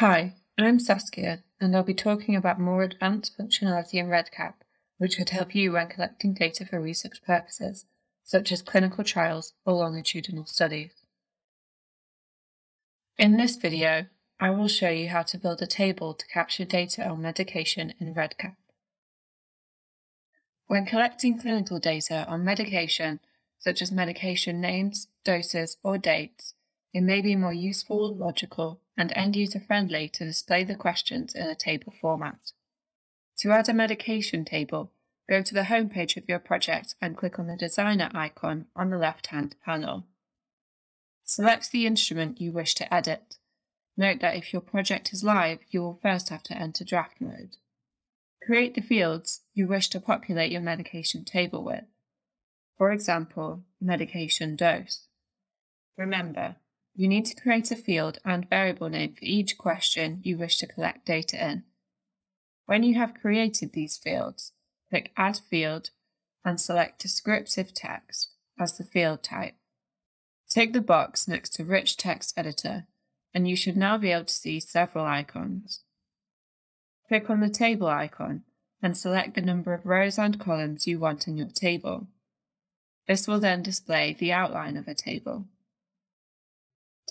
Hi, I'm Saskia, and I'll be talking about more advanced functionality in REDCap, which could help you when collecting data for research purposes, such as clinical trials or longitudinal studies. In this video, I will show you how to build a table to capture data on medication in REDCap. When collecting clinical data on medication, such as medication names, doses, or dates, it may be more useful, logical, and end-user friendly to display the questions in a table format. To add a medication table, go to the home page of your project and click on the designer icon on the left-hand panel. Select the instrument you wish to edit. Note that if your project is live, you will first have to enter draft mode. Create the fields you wish to populate your medication table with. For example, medication dose. Remember, you need to create a field and variable name for each question you wish to collect data in. When you have created these fields, click Add Field and select Descriptive Text as the field type. Tick the box next to Rich Text Editor, and you should now be able to see several icons. Click on the table icon and select the number of rows and columns you want in your table. This will then display the outline of a table.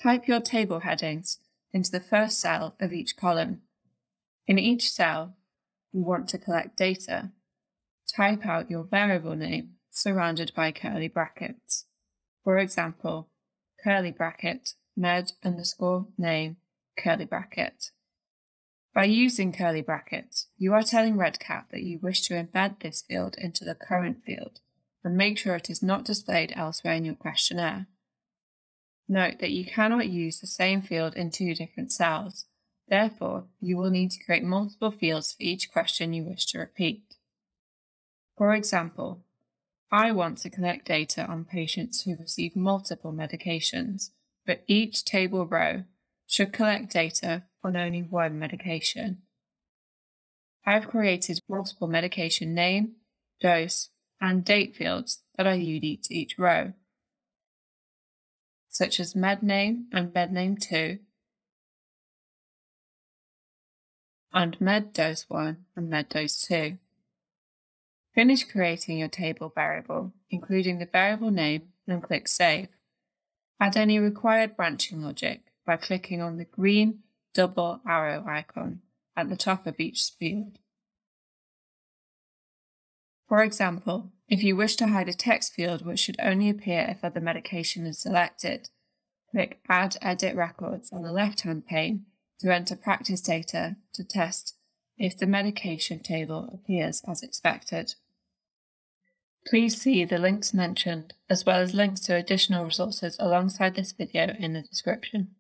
Type your table headings into the first cell of each column. In each cell, you want to collect data. Type out your variable name surrounded by curly brackets. For example, curly bracket, med_name, curly bracket. By using curly brackets, you are telling REDCap that you wish to embed this field into the current field and make sure it is not displayed elsewhere in your questionnaire. Note that you cannot use the same field in two different cells. Therefore, you will need to create multiple fields for each question you wish to repeat. For example, I want to collect data on patients who receive multiple medications, but each table row should collect data on only one medication. I have created multiple medication name, dose, and date fields that are unique to each row, such as medname and medname2, and meddose1 and meddose2. Finish creating your table variable, including the variable name, and click Save. Add any required branching logic by clicking on the green double arrow icon at the top of each field. For example, if you wish to hide a text field which should only appear if other medication is selected, click Add Edit Records on the left-hand pane to enter practice data to test if the medication table appears as expected. Please see the links mentioned, as well as links to additional resources alongside this video in the description.